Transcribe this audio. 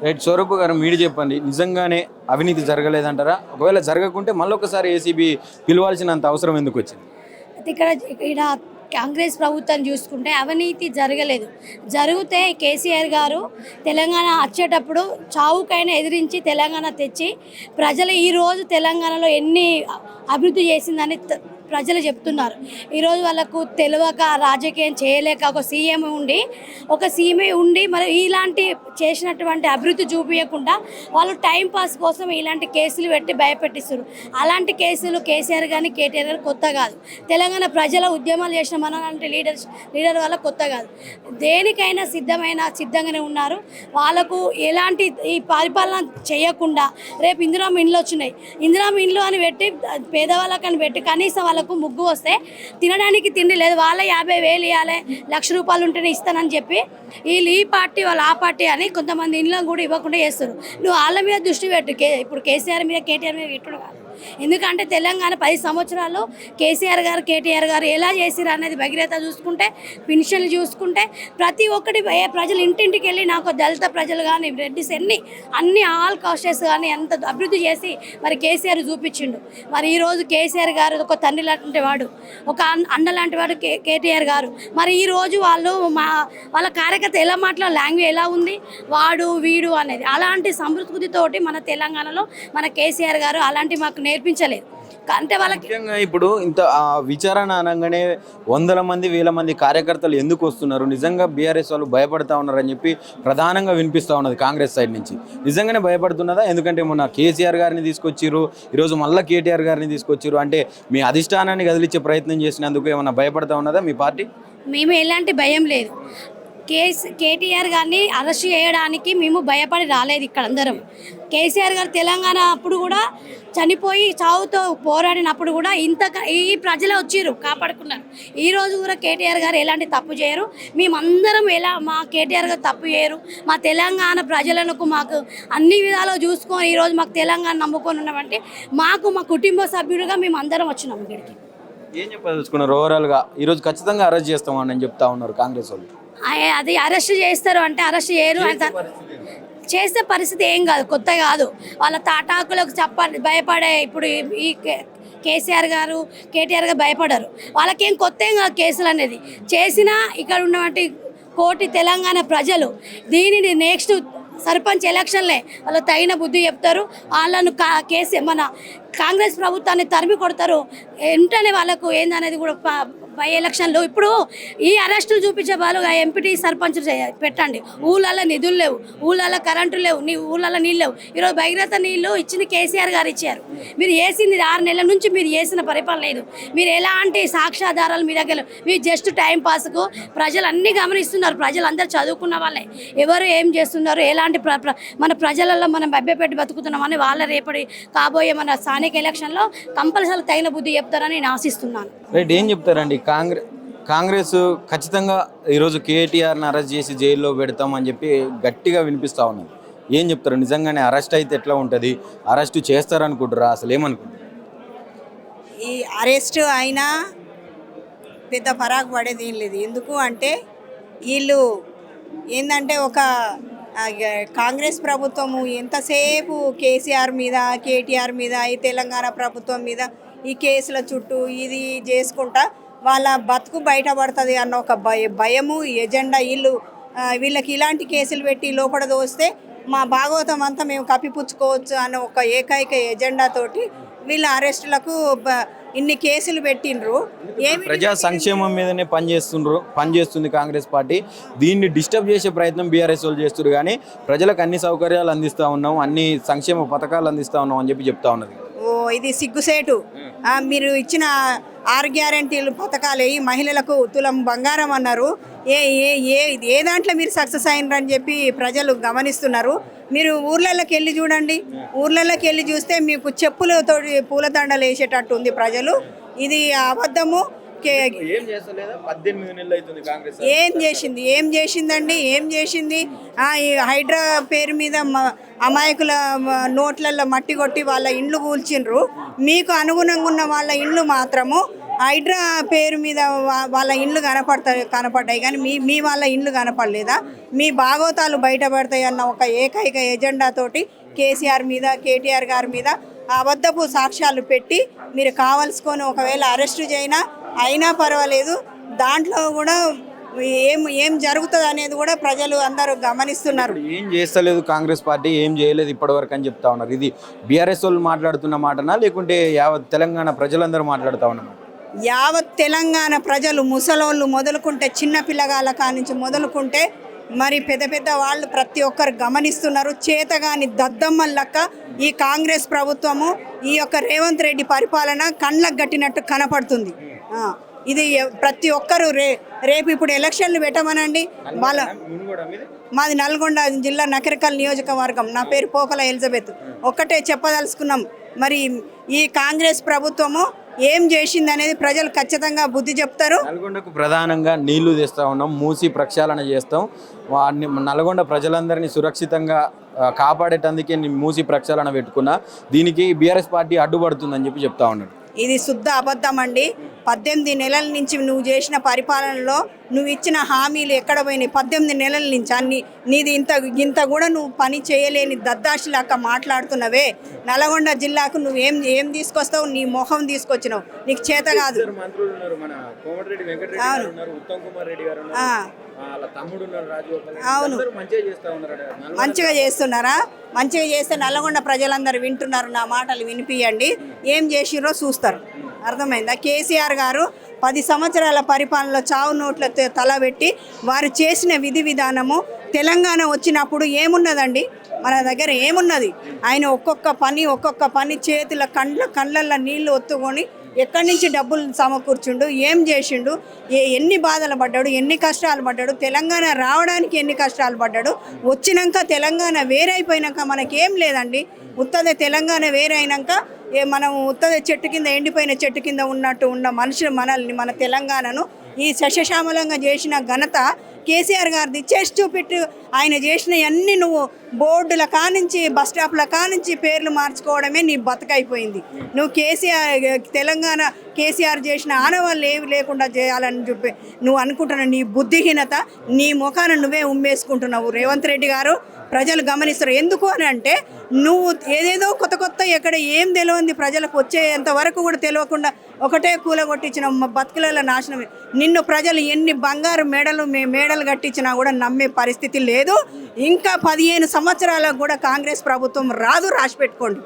Right. Swaroop గారు మీరు చెప్పండి, నిజంగానే అవినీతి జరగలేదంటారా? ఒకవేళ జరగకుంటే మళ్ళొకసారి ఏసీబీ పిలవాల్సినంత అవసరం ఎందుకు వచ్చింది? అయితే ఇక్కడ కాంగ్రెస్ ప్రభుత్వం చూసుకుంటే అవినీతి జరగలేదు. జరిగితే కేసీఆర్ గారు తెలంగాణ వచ్చేటప్పుడు చావుకైనా ఎదిరించి తెలంగాణ తెచ్చి ప్రజలు ఈరోజు తెలంగాణలో ఎన్ని అభివృద్ధి చేసిందని ప్రజలు చెప్తున్నారు. ఈరోజు వాళ్ళకు తెలియక రాజకీయం చేయలేక ఒక సీఎం ఉండి మరి ఇలాంటి చేసినటువంటి అభివృద్ధి చూపించకుండా వాళ్ళు టైంపాస్ కోసం ఇలాంటి కేసులు పెట్టి భయపెట్టిస్తారు. అలాంటి కేసులు కేసీఆర్ కానీ కేటీఆర్ గారు కొత్త కాదు. తెలంగాణ ప్రజల ఉద్యమాలు చేసిన మనలాంటి లీడర్ వల్ల కొత్త కాదు. దేనికైనా సిద్ధంగానే ఉన్నారు. వాళ్ళకు ఎలాంటి ఈ పరిపాలన చేయకుండా రేపు ఇందిరామ ఇండ్లు వచ్చినాయి, ఇందిరామ ఇండ్లు అని పెట్టి పేదవాళ్ళకని పెట్టి కనీసం వాళ్ళకు ముగ్గు వస్తే తినడానికి తిండి లేదు. వాళ్ళ 50,000 ఇవ్వాలి, ₹1,00,000 ఉంటేనే ఇస్తానని చెప్పి వీళ్ళు ఈ పార్టీ వాళ్ళు ఆ పార్టీ అని కొంతమంది ఇండ్లను కూడా ఇవ్వకుండా చేస్తారు. నువ్వు వాళ్ళ మీద దృష్టి పెట్టు. ఇప్పుడు కేసీఆర్ మీద కేటీఆర్ మీద పెట్టుడు కాదు. ఎందుకంటే తెలంగాణ 10 సంవత్సరాలు కేసీఆర్ గారు కేటీఆర్ గారు ఎలా చేసిరు అనేది భగీరథ చూసుకుంటే, పెన్షన్లు చూసుకుంటే ప్రతి ఒక్కటి ప్రజలు ఇంటింటికి వెళ్ళి నాకు దళిత ప్రజలు కానీ రెడ్డిస్ అన్ని ఆల్ కాస్టెస్ కానీ ఎంత అభివృద్ధి చేసి మరి కేసీఆర్ చూపించిండు. మరి ఈరోజు కేసీఆర్ గారు ఒక తండ్రి లాంటి వాడు, ఒక అన్న లాంటి వాడు కేటీఆర్ గారు. మరి ఈరోజు వాళ్ళ కార్యకర్త ఎలా మాట్లాడే లాంగ్వేజ్ ఎలా ఉంది, వాడు వీడు అనేది అలాంటి సంస్కృతితోటి మన తెలంగాణలో మన కేసీఆర్ గారు అలాంటి మాకు నేర్పించలేదు. అంటే వాళ్ళకి ఇప్పుడు ఇంత విచారణ అనగానే 100 మంది 1000 మంది కార్యకర్తలు ఎందుకు వస్తున్నారు? నిజంగా బీఆర్ఎస్ వాళ్ళు భయపడతా ఉన్నారని చెప్పి ప్రధానంగా వినిపిస్తూ ఉన్నది కాంగ్రెస్ సైడ్ నుంచి. నిజంగానే భయపడుతున్నదా? ఎందుకంటే మొన్న కేసీఆర్ గారిని తీసుకొచ్చిర్రు, ఈరోజు మళ్ళీ కేటీఆర్ గారిని తీసుకొచ్చిర్రు. అంటే మీ అధిష్టానాన్ని కదిలించే ప్రయత్నం చేసినందుకు ఏమన్నా భయపడతా ఉన్నదా మీ పార్టీ? మేము ఎలాంటి భయం లేదు. కేటీఆర్ గారిని అరెస్ట్ చేయడానికి మేము భయపడి రాలేదు. ఇక్కడ అందరం కేసీఆర్ గారు తెలంగాణ అప్పుడు కూడా చనిపోయి చావుతో పోరాడినప్పుడు కూడా ఈ ప్రజలే వచ్చిర్రు కాపాడుకున్నారు. ఈరోజు కూడా కేటీఆర్ గారు ఎలాంటి తప్పు చేయరు. మేమందరం మా కేటీఆర్ గారు తప్పు చేయరు. మా తెలంగాణ ప్రజలకు మాకు అన్ని విధాలు చూసుకొని ఈరోజు మాకు తెలంగాణ నమ్ముకొని ఉన్నామంటే మా కుటుంబ సభ్యులుగా మేము అందరం వచ్చినాం ఇక్కడికి. ఏం చెప్పదలుచుకున్నారు ఓవరాల్గా? ఈరోజు ఖచ్చితంగా అరెస్ట్ చేస్తామని చెప్తా ఉన్నారు కాంగ్రెస్ వాళ్ళు. అది అరెస్ట్ చేస్తారు అంటే అరెస్ట్ చేయరు. చేసే పరిస్థితి ఏం కాదు, కొత్త కాదు. వాళ్ళ తాటాకులకు భయపడే ఇప్పుడు ఈ కేసీఆర్ గారు కేటీఆర్ గారు భయపడరు. వాళ్ళకేం కొత్త ఏం కాదు కేసులు అనేది. చేసినా ఇక్కడ ఉన్నటువంటి కోటి తెలంగాణ ప్రజలు దీనిని నెక్స్ట్ సర్పంచ్ ఎలక్షన్లే వాళ్ళు తగిన బుద్ధి చెప్తారు. వాళ్ళను మన కాంగ్రెస్ ప్రభుత్వాన్ని తరిమి కొడతారు. వెంటనే వాళ్ళకు ఏందనేది కూడా బై ఎలక్షన్లో ఇప్పుడు ఈ అరెస్టులు చూపించే వాళ్ళు ఎంపీటీ సర్పంచ్ పెట్టండి. ఊళ్ళల్లో నిధులు లేవు, ఊళ్ళల్లో కరెంటు లేవు, ఊళ్ళల్లో నీళ్ళు లేవు. ఈరోజు భగీరథ నీళ్ళు ఇచ్చిన కేసీఆర్ గారు ఇచ్చారు. మీరు వేసింది 6 నెలల నుంచి మీరు చేసిన పరిపాలన లేదు. మీరు ఎలాంటి సాక్ష్యాధారాలు మీ దగ్గర, మీరు జస్ట్ టైం పాస్కు ప్రజలు అన్నీ గమనిస్తున్నారు. ప్రజలందరూ చదువుకున్న వాళ్ళే ఎవరు ఏం చేస్తున్నారు, ఎలాంటి మన ప్రజలలో మనం భయపెట్టి బతుకుతున్నామని వాళ్ళ రేపటి కాబోయే మన స్థానిక ఎలక్షన్లో కంపల్సరీ తగిన బుద్ధి చెప్తారని నేను ఆశిస్తున్నాను. రైట్. ఏం చెప్తారండి? కాంగ్రెస్ ఖచ్చితంగా ఈరోజు కేటీఆర్ని అరెస్ట్ చేసి జైల్లో పెడతామని చెప్పి గట్టిగా వినిపిస్తూ ఉన్నది. ఏం చెప్తారు? నిజంగానే అరెస్ట్ అయితే ఎట్లా ఉంటుంది? అరెస్ట్ చేస్తారనుకుంటారా? అసలు ఏమనుకుంటారు? ఈ అరెస్ట్ అయినా పెద్ద పరాకు పడేది ఏం లేదు. ఎందుకు అంటే వీళ్ళు ఏంటంటే ఒక కాంగ్రెస్ ప్రభుత్వము ఎంతసేపు కేసీఆర్ మీద కేటీఆర్ మీద ఈ తెలంగాణ ప్రభుత్వం మీద ఈ కేసుల చుట్టూ ఇది చేసుకుంటా వాళ్ళ బతుకు బయటపడుతుంది అన్న ఒక భయము ఎజెండా. వీళ్ళకి ఇలాంటి కేసులు పెట్టి లోపల దోస్తే మా భాగవతం అంతా మేము కప్పిపుచ్చుకోవచ్చు అన్న ఒక ఏకైక ఎజెండాతోటి వీళ్ళ అరెస్టులకు ఇన్ని కేసులు పెట్టిండ్రు. ప్రజా సంక్షేమం మీదనే పనిచేస్తుంది కాంగ్రెస్ పార్టీ. దీన్ని డిస్టర్బ్ చేసే ప్రయత్నం బీఆర్ఎస్ వాళ్ళు చేస్తారు. కానీ ప్రజలకు అన్ని సౌకర్యాలు అందిస్తూ ఉన్నాం, అన్ని సంక్షేమ పథకాలు అందిస్తూ ఉన్నాం అని చెప్పి చెప్తా ఉన్నది. ఇది సిగ్గుసేటు. మీరు ఇచ్చిన 6 గ్యారంటీలు పథకాలు మహిళలకు తులం బంగారం అన్నారు. ఏ దాంట్లో మీరు సక్సెస్ అయినరని చెప్పి ప్రజలు గమనిస్తున్నారు. మీరు ఊర్లలోకి వెళ్ళి చూడండి. ఊర్లలోకి వెళ్ళి చూస్తే మీకు చెప్పులతో పూలదండలు వేసేటట్టు ఉంది ప్రజలు. ఇది అబద్ధము. ఏం చేసిందండి? ఏం చేసింది? ఈ హైడ్రా పేరు మీద అమాయకుల నోట్లలో మట్టి కొట్టి వాళ్ళ ఇండ్లు కూల్చిండ్రు. మీకు అనుగుణంగా ఉన్న వాళ్ళ ఇండ్లు మాత్రము హైడ్రా పేరు మీద వాళ్ళ ఇండ్లు కనపడ్డాయి కానీ మీ వాళ్ళ ఇండ్లు కనపడలేదా? మీ బాగోతాలు బయటపడతాయి అన్న ఒక ఏకైక ఎజెండాతోటి కేసీఆర్ మీద, కేటీఆర్ గారి మీద అబద్ధపు సాక్ష్యాలు పెట్టి మీరు కావలసుకొని ఒకవేళ అరెస్టు అయినా పర్వాలేదు, దాంట్లో కూడా ఏం జరుగుతుంది అనేది కూడా ప్రజలు అందరూ గమనిస్తున్నారు. ఏం చేస్తలేదు కాంగ్రెస్ పార్టీ, ఏం చేయలేదు ఇప్పటివరకు అని చెప్తా ఉన్నారు. ఇది బీఆర్ఎస్ వాళ్ళు మాట్లాడుతున్న మాటనా లేకుంటే యావత్ తెలంగాణ ప్రజలందరూ మాట్లాడుతూ ఉన్నారు? యావత్ తెలంగాణ ప్రజలు, ముసలోళ్ళు మొదలుకుంటే, చిన్న పిల్లగాళ్ళ కానించి మొదలుకుంటే మరి పెద్ద పెద్ద వాళ్ళు ప్రతి ఒక్కరు గమనిస్తున్నారు. చేతగాని దద్దమ్మల్లక్క ఈ కాంగ్రెస్ ప్రభుత్వము, ఈ యొక్క రేవంత్ రెడ్డి పరిపాలన కండ్లకు గట్టినట్టు కనపడుతుంది. ఇది ప్రతి ఒక్కరు రేపు ఇప్పుడు ఎలక్షన్లు పెట్టమనండి. మాది నల్గొండ జిల్లా నకరికల్ నియోజకవర్గం. నా పేరు పోకల ఎలిజబెత్. ఒక్కటే చెప్పదలుచుకున్నాం, మరి ఈ కాంగ్రెస్ ప్రభుత్వము ఏం చేసింది అనేది ప్రజలు ఖచ్చితంగా బుద్ధి చెప్తారు. నల్గొండకు ప్రధానంగా నీళ్లు తెస్తూ ఉన్నాం, మూసి ప్రక్షాళన చేస్తాం, నల్గొండ ప్రజలందరినీ సురక్షితంగా కాపాడేటందుకే మూసి ప్రక్షాళన పెట్టుకున్నా, దీనికి బీఆర్ఎస్ పార్టీ అడ్డుపడుతుందని చెప్పి చెప్తా ఉన్నాడు. ఇది శుద్ధ అబద్ధం అండి. 18 నెలల నుంచి నువ్వు చేసిన పరిపాలనలో నువ్వు ఇచ్చిన హామీలు ఎక్కడ పోయినాయి? 18 నెలల నుంచి నీది ఇంత కూడా నువ్వు పని చేయలేని దద్దాషిలాగా మాట్లాడుతున్నవే. నల్గొండ జిల్లాకు నువ్వు ఏం తీసుకొస్తావు? నీ మొహం తీసుకొచ్చినావు, నీకు చేత కాదు. అవును, మంచిగా చేస్తున్నారా? మంచిగా చేస్తే నల్గొండ ప్రజలందరూ వింటున్నారు, నా మాటలు వినిపియండి. ఏం చేసిరో చూస్తారు, అర్థమైందా? కేసీఆర్ గారు 10 సంవత్సరాల పరిపాలనలో చావు నోట్ల తలబెట్టి వారు చేసిన విధి విధానము తెలంగాణ వచ్చినప్పుడు ఏమున్నదండి? మన దగ్గర ఏమున్నది? ఆయన ఒక్కొక్క పని చేతుల కళ్ళల్లో నీళ్లు ఒత్తుకొని ఎక్కడి నుంచి డబ్బులు సమకూర్చుండు, ఏం చేసిండు, ఎన్ని బాధలు పడ్డాడు, ఎన్ని కష్టాలు పడ్డాడు, తెలంగాణ రావడానికి ఎన్ని కష్టాలు పడ్డాడు, వచ్చినాక తెలంగాణ వేరైపోయినాక మనకేం లేదండి. ఉత్తదే తెలంగాణ వేరైనాక మనం ఉత్తదే చెట్టు కింద, ఎండిపోయిన చెట్టు కింద ఉన్న మనుషులు మన తెలంగాణను ఈ సస్యశ్యామలంగా చేసిన ఘనత కేసీఆర్ గారిది. చేసి చూపెట్టు. ఆయన చేసిన అన్ని నువ్వు బోర్డుల కానించి, బస్ స్టాప్ల కానించి పేర్లు మార్చుకోవడమే నీ బతుకైపోయింది. నువ్వు తెలంగాణ కేసీఆర్ చేసిన ఆనవాళ్ళు ఏవి లేకుండా చేయాలని చెప్పి నువ్వు అనుకుంటున్నావు. నీ బుద్ధిహీనత నీ ముఖాన నువ్వే ఉమ్మేసుకుంటున్నావు. రేవంత్ రెడ్డి గారు ప్రజలు గమనిస్తారు. ఎందుకు అని అంటే నువ్వు ఏదేదో కొత్త ఎక్కడ ఏం తెలియంది ప్రజలకు వచ్చేంత వరకు కూడా తెలియకుండా ఒకటే కూలగొట్టించిన బతుకుల నాశనమే. నిన్ను ప్రజలు ఎన్ని బంగారు మేడలు కట్టించినా కూడా నమ్మే పరిస్థితి లేదు. ఇంకా 15 సంవత్సరాలకు కూడా కాంగ్రెస్ ప్రభుత్వం రాదు, రాసి పెట్టుకోండి.